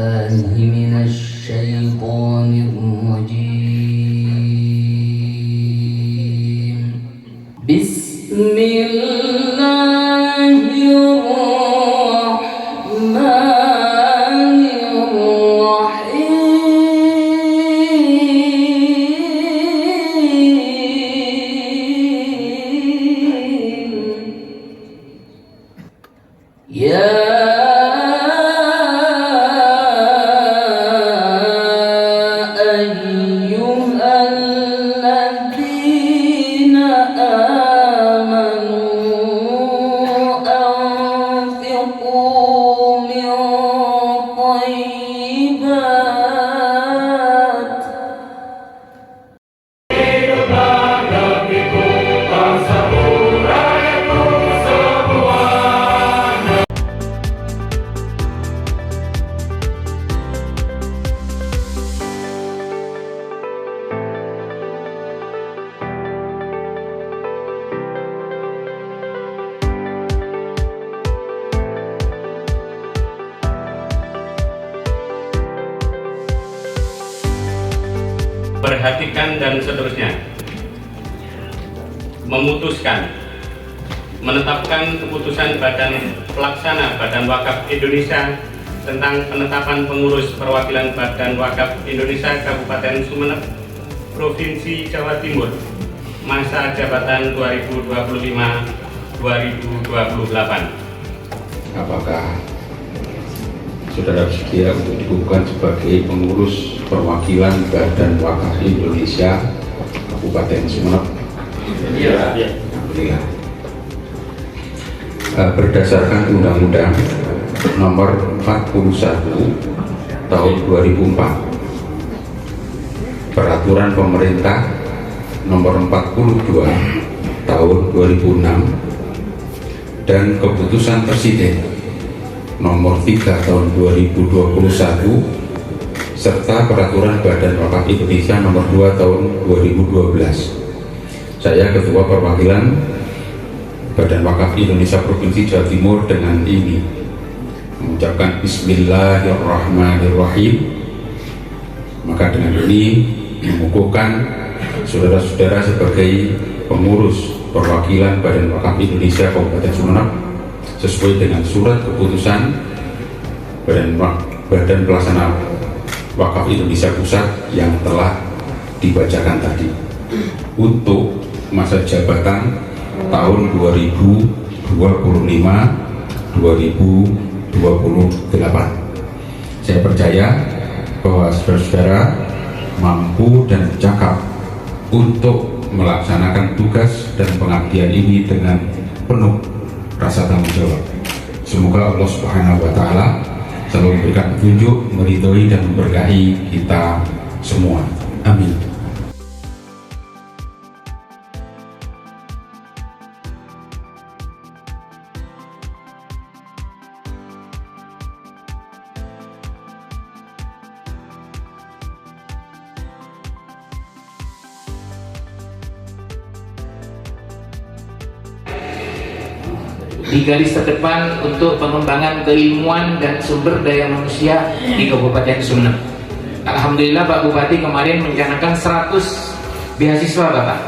بالله من الشيطان الرجيم. بسم الله الرحمن الرحيم. يا perhatikan dan seterusnya. Memutuskan menetapkan keputusan Badan Pelaksana Badan Wakaf Indonesia tentang penetapan pengurus perwakilan Badan Wakaf Indonesia Kabupaten Sumeneb, Provinsi Jawa Timur, masa jabatan 2025-2028. Apakah saudara bersedia untuk dikukuhkan sebagai pengurus perwakilan Badan Wakaf Indonesia Kabupaten Sumeneb? Iya. Alhamdulillah. Berdasarkan Undang-Undang Nomor 41 Tahun 2004, Peraturan Pemerintah Nomor 42 Tahun 2006, dan Keputusan Presiden Nomor 3 Tahun 2021, serta Peraturan Badan Wakaf Indonesia Nomor 2 Tahun 2012. Saya Ketua Perwakilan Badan Wakaf Indonesia Provinsi Jawa Timur dengan ini mengucapkan Bismillahirrahmanirrahim. Maka dengan ini mengukuhkan saudara-saudara sebagai pengurus perwakilan Badan Wakaf Indonesia Kabupaten Sumeneb sesuai dengan surat keputusan Badan Pelaksana Wakaf Indonesia Pusat yang telah dibacakan tadi untuk masa jabatan tahun 2025-2028. Saya percaya bahwa saudara-saudara mampu dan cakap untuk melaksanakan tugas dan pengabdian ini dengan penuh rasa tanggung jawab. Semoga Allah Subhanahu wa Ta'ala selalu memberikan petunjuk, meridhoi dan memberkahi kita semua. Amin. Di garis terdepan untuk pengembangan keilmuan dan sumber daya manusia di Kabupaten Sumeneb. Alhamdulillah Pak Bupati kemarin merencanakan 100 beasiswa Bapak.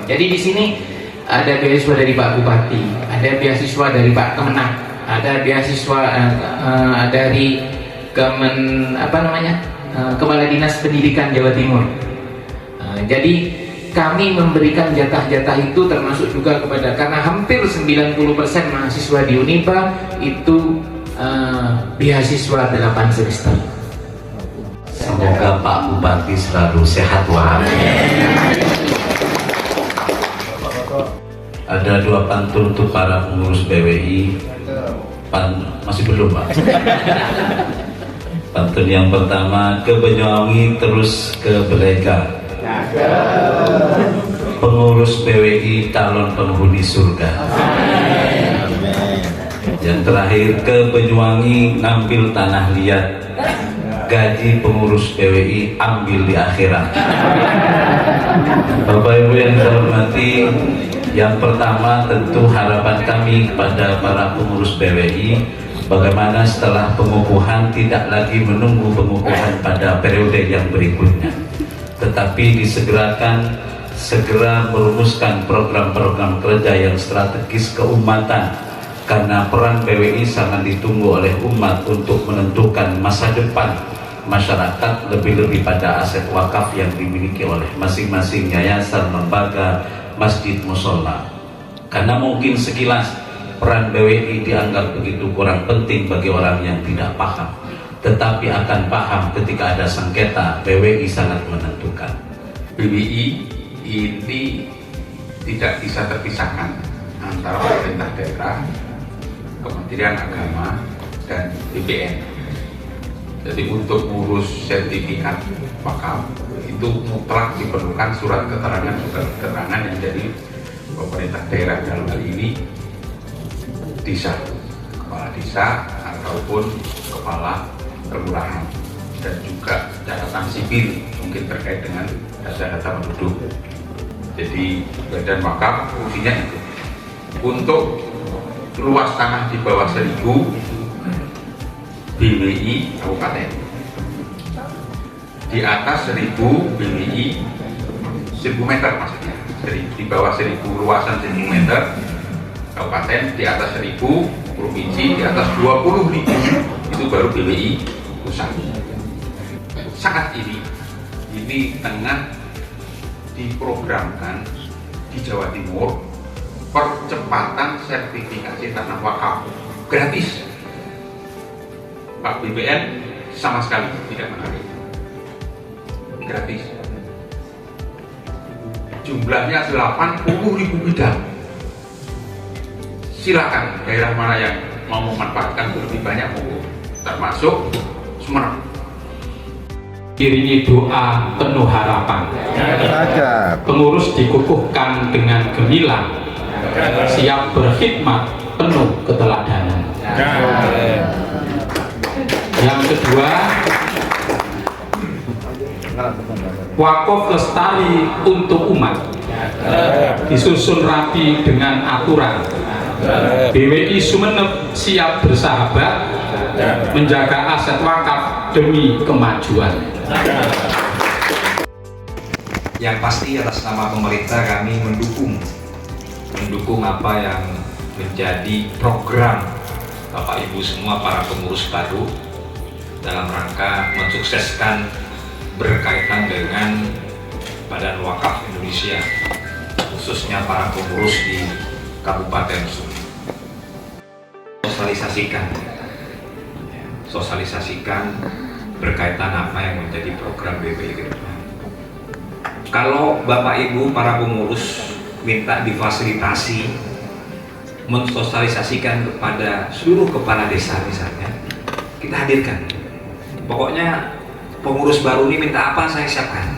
Jadi di sini ada beasiswa dari Pak Bupati, ada beasiswa dari Pak Kemenag, ada beasiswa dari Kepala Dinas Pendidikan Jawa Timur. Jadi kami memberikan jatah-jatah itu termasuk juga kepada, karena hampir 90% mahasiswa di Uniba itu beasiswa 8 semester. Semoga Pak Bupati selalu sehat walafiat. Ada 2 pantun untuk para pengurus BWI. Masih belum Pak? Pantun yang pertama, ke Banyuwangi terus ke Belega. Pengurus PWI calon penghuni surga. Yang terakhir, ke Banyuwangi ngambil tanah liat, gaji pengurus PWI ambil di akhirat. Bapak Ibu yang saya hormati, yang pertama tentu harapan kami kepada para pengurus PWI Bagaimana setelah pengukuhan tidak lagi menunggu pengukuhan pada periode yang berikutnya, tetapi disegerakan segera merumuskan program-program kerja yang strategis keumatan, karena peran PWI sangat ditunggu oleh umat untuk menentukan masa depan masyarakat, lebih-lebih pada aset wakaf yang dimiliki oleh masing-masing yayasan, lembaga, masjid, musola. Karena mungkin sekilas peran PWI dianggap begitu kurang penting bagi orang yang tidak paham, tetapi akan paham ketika ada sengketa. PWI sangat menentukan. PWI ini tidak bisa terpisahkan antara pemerintah daerah, Kementerian Agama, dan BPN. Jadi untuk ngurus sertifikat wakaf itu mutlak diperlukan surat keterangan yang dari pemerintah daerah, dalam hal ini desa, kepala desa ataupun kepala kelurahan, dan juga catatan sipil mungkin terkait dengan data-data penduduk. Jadi badan wakaf fungsinya itu untuk luas tanah di bawah 1000 BWI kabupaten, di atas 1000 BWI 1000 meter maksudnya, di bawah 1000 luasan 1000 meter kabupaten, di atas 1000 provinsi, di atas 20.000 itu baru BWI pusat. Saat ini tengah diprogramkan di Jawa Timur percepatan sertifikasi tanah wakaf gratis. Pak BPN sama sekali tidak menarik, gratis. Jumlahnya 80.000 bidang. Silakan daerah mana yang mau memanfaatkan lebih banyak, termasuk Sumeneb. Iringi doa penuh harapan, pengurus dikukuhkan dengan gemilang, siap berkhidmat penuh keteladanan. Yang kedua, wakaf lestari untuk umat, disusun rapi dengan aturan. BWI Sumeneb siap bersahabat menjaga aset wakaf demi kemajuan. Yang pasti atas nama pemerintah kami mendukung apa yang menjadi program Bapak Ibu semua para pengurus baru dalam rangka mensukseskan berkaitan dengan Badan Wakaf Indonesia, khususnya para pengurus di Kabupaten Sumeneb. Sosialisasikan berkaitan apa yang menjadi program BPI ke depan. Kalau Bapak Ibu para pengurus minta difasilitasi mensosialisasikan kepada seluruh kepala desa misalnya, kita hadirkan. Pokoknya pengurus baru ini minta apa saya siapkan.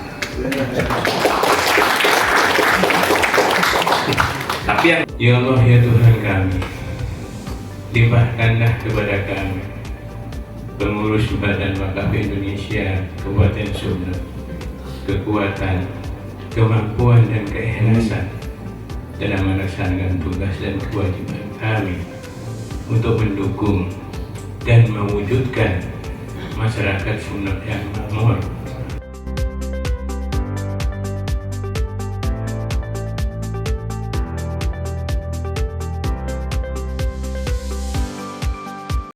Tapi yang Ya Allah ya Tuhan kami, limpahkanlah kepada kami pengurus Badan Wakaf Indonesia Kabupaten Sumeneb kekuatan, kemampuan dan keikhlasan dalam melaksanakan tugas dan kewajiban kami untuk mendukung dan mewujudkan masyarakat Sumeneb yang makmur,